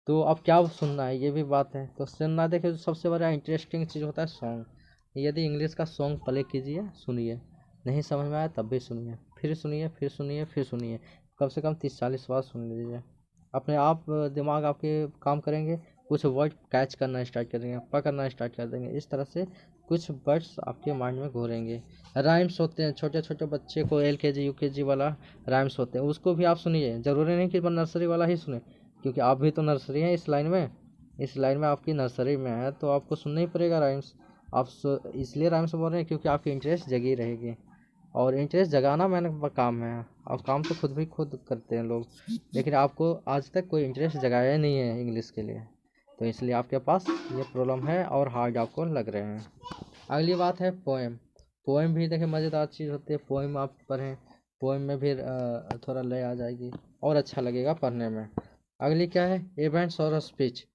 Speaker 1: तो अब क्या सुनना है ये भी बात है, तो सुनना देखिए सबसे बड़ा इंटरेस्टिंग चीज़ होता है सॉन्ग। यदि इंग्लिश का सॉन्ग प्ले कीजिए, सुनिए, नहीं समझ में आया तब भी सुनिए, फिर सुनिए फिर सुनिए फिर सुनिए, कम से कम 30-40 बार सुन लीजिए। अपने आप दिमाग आपके काम करेंगे, कुछ वर्ड कैच करना स्टार्ट करेंगे, पकड़ना स्टार्ट कर देंगे, इस तरह से कुछ वर्ड्स आपके माइंड में घूरेंगे। राइम्स होते हैं, छोटे छोटे बच्चे को एलकेजी यूकेजी वाला राइम्स होते हैं, उसको भी आप सुनिए, ज़रूरी नहीं कि नर्सरी वाला ही सुने, क्योंकि आप भी तो नर्सरी हैं इस लाइन में, इस लाइन में आपकी नर्सरी में है तो आपको सुनना ही पड़ेगा राइम्स। इसलिए राइम्स बोल रहे हैं क्योंकि आपकी इंटरेस्ट जगी रहेगी, और इंटरेस्ट जगाना मैंने काम है। और काम तो खुद भी खुद करते हैं लोग, लेकिन आपको आज तक कोई इंटरेस्ट जगाया नहीं है इंग्लिश के लिए, तो इसलिए आपके पास ये प्रॉब्लम है और हार्ड आपको लग रहे हैं। अगली बात है पोएम। पोएम भी देखिए मज़ेदार चीज़ होती है, पोएम आप पढ़ें, पोएम में भी थोड़ा लय आ जाएगी और अच्छा लगेगा पढ़ने में। अगली क्या है, इवेंट्स और स्पीच।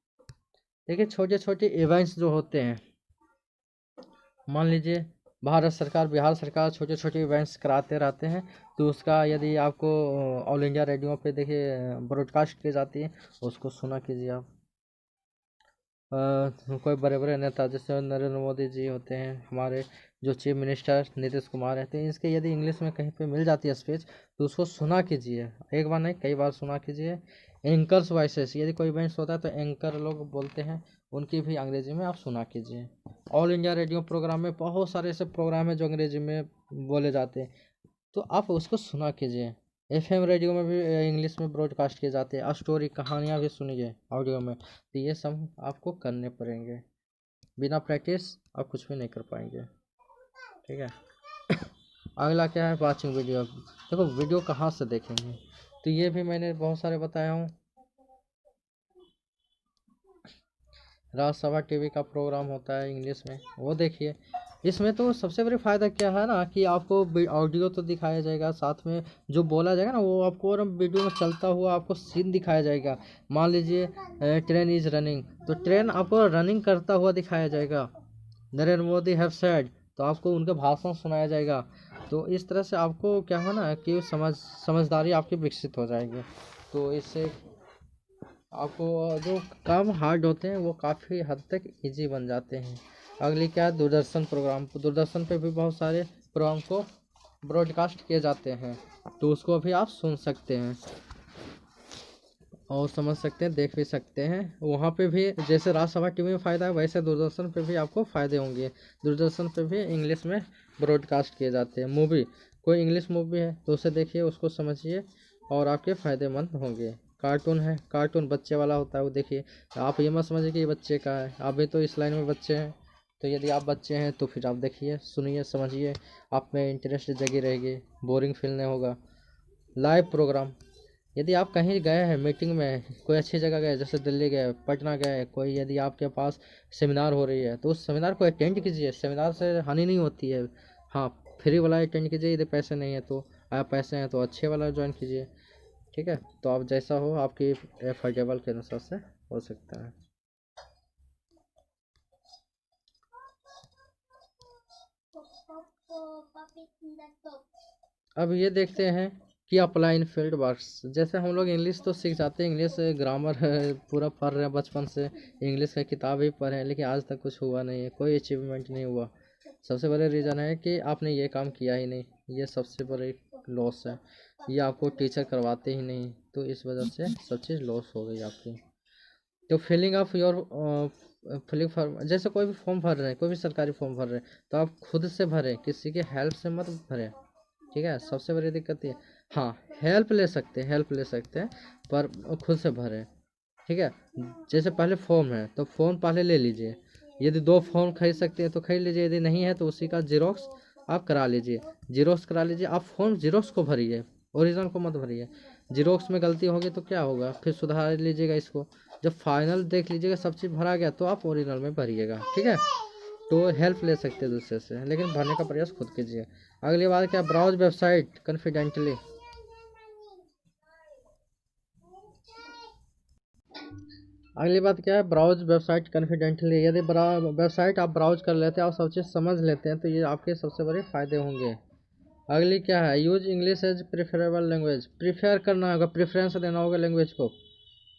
Speaker 1: देखिए छोटे छोटे इवेंट्स जो होते हैं, मान लीजिए भारत सरकार, बिहार सरकार छोटे छोटे इवेंट्स कराते रहते हैं, तो उसका यदि आपको ऑल इंडिया रेडियो पे देखिए ब्रॉडकास्ट की जाती है, उसको सुना कीजिए आप। कोई बड़े बड़े नेता जैसे नरेंद्र मोदी जी होते हैं, हमारे जो चीफ मिनिस्टर नीतीश कुमार हैं, तो इसके यदि इंग्लिश में कहीं पे मिल जाती है स्पीच, तो उसको सुना कीजिए, एक बार नहीं कई बार सुना कीजिए। एंकर्स वॉइसेस, यदि कोई इवेंट्स होता है तो एंकर लोग बोलते हैं, उनकी भी अंग्रेजी में आप सुना कीजिए। ऑल इंडिया रेडियो प्रोग्राम में बहुत सारे ऐसे प्रोग्राम हैं जो अंग्रेजी में बोले जाते हैं, तो आप उसको सुना कीजिए। एफएम रेडियो में भी इंग्लिश में ब्रॉडकास्ट किए जाते हैं, स्टोरी कहानियाँ भी सुनिए ऑडियो में, तो ये सब आपको करने पड़ेंगे, बिना प्रैक्टिस आप कुछ भी नहीं कर पाएंगे। ठीक है। अगला क्या है, वाचिंग वीडियो। देखो वीडियो कहाँ से देखेंगे, तो ये भी मैंने बहुत सारे बताया हूँ। राज्यसभा टीवी का प्रोग्राम होता है इंग्लिश में, वो देखिए। इसमें तो सबसे बड़ी फ़ायदा क्या है ना कि आपको ऑडियो तो दिखाया जाएगा, साथ में जो बोला जाएगा ना वो आपको और वीडियो में चलता हुआ आपको सीन दिखाया जाएगा। मान लीजिए ट्रेन इज़ रनिंग, तो ट्रेन आपको रनिंग करता हुआ दिखाया जाएगा। नरेंद्र मोदी हैव सेड, तो आपको उनका भाषण सुनाया जाएगा। तो इस तरह से आपको क्या है ना कि समझदारी आपकी विकसित हो जाएगी। तो इससे आपको जो काम हार्ड होते हैं वो काफ़ी हद तक इजी बन जाते हैं। अगली क्या है, दूरदर्शन प्रोग्राम। दूरदर्शन पे भी बहुत सारे प्रोग्राम को ब्रॉडकास्ट किए जाते हैं, तो उसको भी आप सुन सकते हैं और समझ सकते हैं, देख भी सकते हैं। वहाँ पे भी जैसे राज्यसभा टीवी में फ़ायदा है, वैसे दूरदर्शन पे भी आपको फ़ायदे होंगे। दूरदर्शन पे भी इंग्लिश में ब्रॉडकास्ट किए जाते हैं। मूवी, कोई इंग्लिश मूवी है तो उसे देखिए, उसको समझिए और आपके फ़ायदेमंद होंगे। कार्टून है, कार्टून बच्चे वाला होता है, वो देखिए। आप ये मत समझिए कि ये बच्चे का है, आप भी तो इस लाइन में बच्चे हैं। तो यदि आप बच्चे हैं तो फिर आप देखिए, सुनिए, समझिए, आप में इंटरेस्ट जगी रहेगी, बोरिंग फील नहीं होगा। लाइव प्रोग्राम, यदि आप कहीं गए हैं मीटिंग में, कोई अच्छी जगह गए, जैसे दिल्ली गए, पटना गए, कोई यदि आपके पास सेमिनार हो रही है तो उस सेमिनार को अटेंड कीजिए। सेमिनार से हानि नहीं होती है। हाँ, फ्री वाला अटेंड कीजिए, यदि पैसे नहीं है तो। आप पैसे हैं तो अच्छे वाला ज्वाइन कीजिए। ठीक है, तो आप जैसा हो आपकी एफर्डेबल के अनुसार से हो सकता है। अब ये देखते हैं कि अप्लाई इन फील्ड वर्क्स। जैसे हम लोग इंग्लिश तो सीख जाते हैं, इंग्लिश ग्रामर पूरा पढ़ रहे हैं बचपन से, इंग्लिश का किताब ही पढ़े हैं, लेकिन आज तक कुछ हुआ नहीं है, कोई अचीवमेंट नहीं हुआ। सबसे बड़े रीज़न है कि आपने ये काम किया ही नहीं, ये सबसे बड़ी लॉस है। ये आपको टीचर करवाते ही नहीं, तो इस वजह से सब चीज़ लॉस हो गई आपकी। तो filling of your filling form, जैसे कोई भी फॉर्म भर रहे हैं, कोई भी सरकारी फॉर्म भर रहे हैं, तो आप खुद से भरें, किसी के हेल्प से मत भरें। ठीक है, सबसे बड़ी दिक्कत ये। हाँ, हेल्प ले सकते हैं, हेल्प ले सकते हैं, पर खुद से भरें। ठीक है, जैसे पहले फॉर्म है तो फॉर्म पहले ले लीजिए। यदि 2 फॉर्म खरीद सकते हैं तो खरीद लीजिए, यदि नहीं है तो उसी का जीरोक्स आप करा लीजिए। जीरोक्स करा लीजिए, आप फॉर्म जीरोक्स को भरिए, ओरिजिनल को मत भरिए। जीरोक्स में गलती होगी तो क्या होगा, फिर सुधार लीजिएगा इसको। जब फाइनल देख लीजिएगा सब चीज़ भरा गया तो आप ओरिजिनल में भरिएगा। ठीक है, तो हेल्प ले सकते हैं दूसरे से, लेकिन भरने का प्रयास खुद कीजिए। अगली बात क्या, ब्राउज वेबसाइट कॉन्फिडेंटली। अगली बात क्या है, ब्राउज वेबसाइट कॉन्फिडेंटली। यदि वेबसाइट आप ब्राउज कर लेते हैं और सब चीज़ समझ लेते हैं तो ये आपके सबसे बड़े फ़ायदे होंगे। अगली क्या है, use English as preferable language. Prefer करना होगा, प्रेफरेंस देना होगा लैंग्वेज को।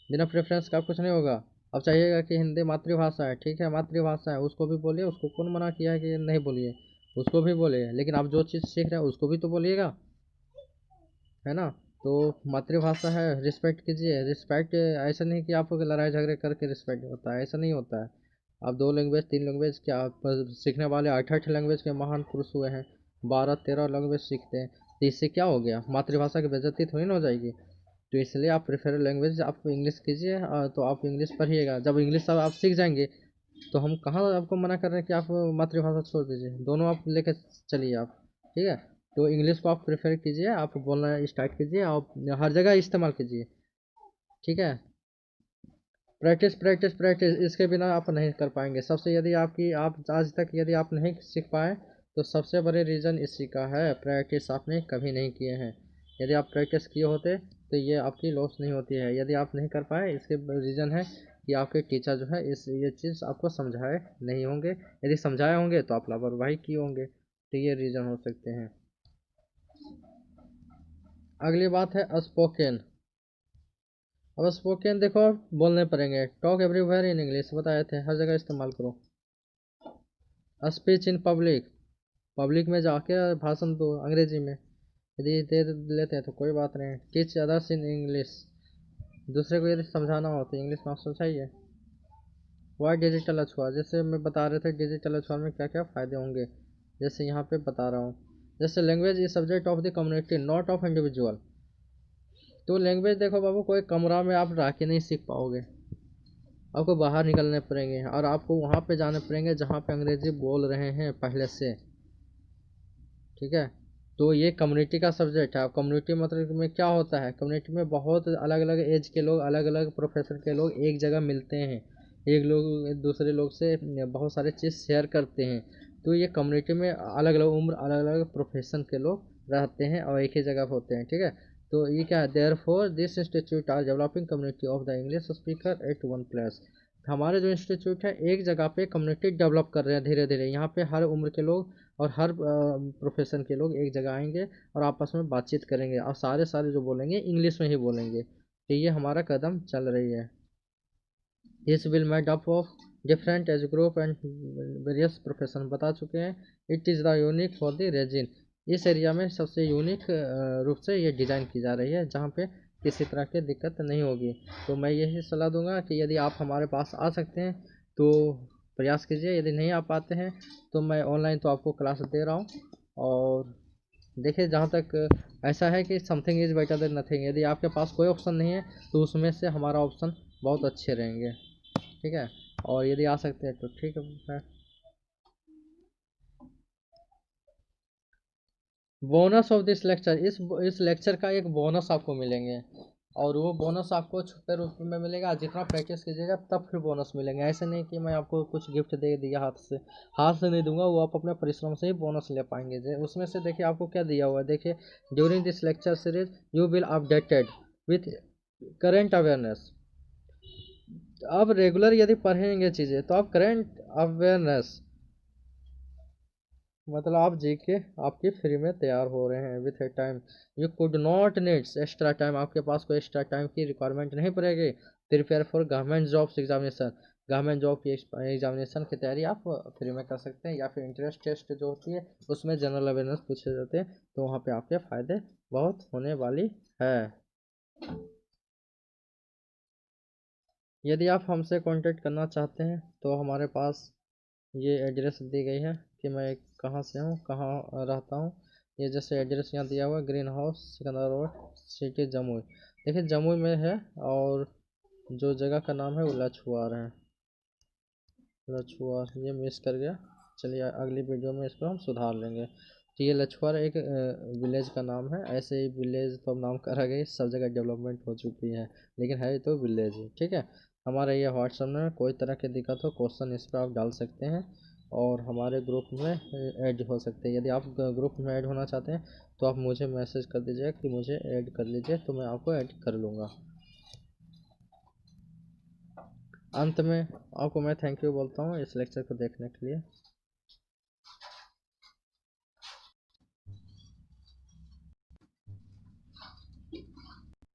Speaker 1: बिना प्रेफरेंस का कुछ नहीं होगा। अब चाहिएगा कि हिंदी मातृभाषा है, ठीक है, मातृभाषा है, उसको भी बोलिए। उसको कौन मना किया है कि नहीं बोलिए, उसको भी बोलिए, लेकिन आप जो चीज़ सीख रहे हैं उसको भी तो बोलिएगा, है ना। तो मातृभाषा है, रिस्पेक्ट कीजिए। रिस्पेक्ट ऐसा नहीं कि आप लड़ाई झगड़े करके रिस्पेक्ट होता है, ऐसा नहीं होता है। आप 2 लैंग्वेज 3 लैंग्वेज क्या, सीखने वाले 8 लैंग्वेज के महान पुरुष हुए हैं, 12-13 लैंग्वेज सीखते हैं, तो इससे क्या हो गया, मातृभाषा की बेइज्जती थोड़ी ना हो जाएगी। तो इसलिए आप प्रेफर लैंग्वेज आप इंग्लिश कीजिए, तो आप इंग्लिश पढ़िएगा। जब इंग्लिश सब आप सीख जाएंगे तो हम कहाँ आपको मना कर रहे हैं कि आप मातृभाषा छोड़ दीजिए, दोनों आप लेकर चलिए आप। ठीक है, तो इंग्लिश को आप प्रेफर कीजिए, आप बोलना स्टार्ट कीजिए, आप हर जगह इस्तेमाल कीजिए। ठीक है, प्रैक्टिस प्रैक्टिस प्रैक्टिस, इसके बिना आप नहीं कर पाएंगे। सबसे यदि आपकी आप आज तक यदि आप नहीं सीख पाए तो सबसे बड़े रीज़न इसी का है, प्रैक्टिस आपने कभी नहीं किए हैं। यदि आप प्रैक्टिस किए होते तो ये आपकी लॉस नहीं होती है। यदि आप नहीं कर पाए, इसके रीज़न है कि आपके टीचर जो है इस ये चीज़ आपको समझाए नहीं होंगे। यदि समझाए होंगे तो आप लापरवाही किए होंगे, तो ये रीज़न हो सकते हैं। अगली बात है स्पोकन। अब स्पोकन देखो, बोलने पड़ेंगे। टॉक एवरीवेयर इन इंग्लिश, बताए थे, हर जगह इस्तेमाल करो। स्पीच इन पब्लिक, पब्लिक में जाके भाषण दो अंग्रेजी में। यदि दे लेते हैं तो कोई बात नहीं। टीच अदर्स इन इंग्लिश, दूसरे को यदि समझाना हो तो इंग्लिश में आप समझाइए। वाई डिजिटल अछुआ, जैसे मैं बता रहे थे डिजिटल अछुआ में क्या क्या फ़ायदे होंगे, जैसे यहाँ पे बता रहा हूँ। जैसे language is subject of the community not of individual. तो लैंग्वेज देखो बाबू, कोई कमरा में आप रह के नहीं सीख पाओगे, आपको बाहर निकलने पड़ेंगे और आपको वहाँ पे जाने पड़ेंगे जहाँ पे अंग्रेजी बोल रहे हैं पहले से। ठीक है। तो ये कम्युनिटी का सब्जेक्ट है। अब कम्युनिटी मतलब में क्या होता है, कम्युनिटी में बहुत अलग अलग एज के लोग, अलग अलग प्रोफेशन के लोग एक जगह मिलते हैं, एक लोग दूसरे लोग से बहुत सारे चीज़ शेयर करते हैं। तो ये कम्युनिटी में अलग अलग उम्र, अलग अलग प्रोफेशन के लोग रहते हैं और एक ही जगह होते हैं, ठीक है। तो ये क्या है, there for this institute are developing community of the English speaker at one place. हमारे जो इंस्टीट्यूट है एक जगह पे कम्युनिटी डेवलप कर रहे हैं धीरे धीरे। यहाँ पे हर उम्र के लोग और हर प्रोफेशन के लोग एक जगह आएंगे और आपस में बातचीत करेंगे और सारे सारे जो बोलेंगे इंग्लिश में ही बोलेंगे। तो ये हमारा कदम चल रही है। This will made up of different age group and various profession, बता चुके हैं। It is the unique for the resin, इस एरिया में सबसे यूनिक रूप से ये डिज़ाइन की जा रही है जहाँ पे किसी तरह की दिक्कत नहीं होगी। तो मैं यही सलाह दूंगा कि यदि आप हमारे पास आ सकते हैं तो प्रयास कीजिए, यदि नहीं आ पाते हैं तो मैं ऑनलाइन तो आपको क्लास दे रहा हूँ। और देखिए, जहाँ तक ऐसा है कि something is better than nothing, यदि आपके पास कोई ऑप्शन नहीं है तो उसमें से हमारा ऑप्शन बहुत अच्छे रहेंगे, ठीक है। और यदि आ सकते हैं तो ठीक है। बोनस ऑफ दिस लेक्चर, इस लेक्चर का एक बोनस आपको मिलेंगे, और वो बोनस आपको छुट्टे रूप में मिलेगा। जितना प्रैक्टिस कीजिएगा तब फिर बोनस मिलेंगे। ऐसे नहीं कि मैं आपको कुछ गिफ्ट दे दिया हाथ से नहीं दूंगा, वो आप अपने परिश्रम से ही बोनस ले पाएंगे। उसमें से देखिए आपको क्या दिया हुआ है, देखिए, during this lecture series you will updated with current awareness. आप रेगुलर यदि पढ़ेंगे चीज़ें तो आप करेंट अवेयरनेस मतलब आप जी के आपकी फ्री में तैयार हो रहे हैं with A time. You could not needs extra time, आपके पास कोई एक्स्ट्रा टाइम की रिक्वायरमेंट नहीं पड़ेगी। Prepare for government jobs examination, government job की एग्जामिनेशन की तैयारी आप फ्री में कर सकते हैं। या फिर इंट्रेंस टेस्ट जो होती है उसमें जनरल अवेयरनेस पूछे जाते हैं, तो वहाँ पे आपके फ़ायदे बहुत होने वाली है। यदि आप हमसे कांटेक्ट करना चाहते हैं तो हमारे पास ये एड्रेस दी गई है कि मैं कहाँ से हूँ, कहाँ रहता हूँ। ये जैसे एड्रेस यहाँ दिया हुआ है, green house Sikandar road, city Jamui. देखिए जमुई में है, और जो जगह का नाम है वो लछुआर है। लछुआर ये मिस कर गया, चलिए अगली वीडियो में इसको हम सुधार लेंगे। तो ये लछुआर एक विलेज का नाम है। ऐसे ही विलेज तो अब नाम करा गई, सब जगह डेवलपमेंट हो चुकी है, लेकिन है तो विलेज ही, ठीक है। हमारे ये व्हाट्सएप में कोई तरह की दिक्कत हो, क्वेश्चन इस पर आप डाल सकते हैं और हमारे ग्रुप में ऐड हो सकते हैं। यदि आप ग्रुप में ऐड होना चाहते हैं तो आप मुझे मैसेज कर दीजिए कि मुझे ऐड कर लीजिए, तो मैं आपको ऐड कर लूँगा। अंत में आपको मैं थैंक यू बोलता हूँ इस लेक्चर को देखने के लिए।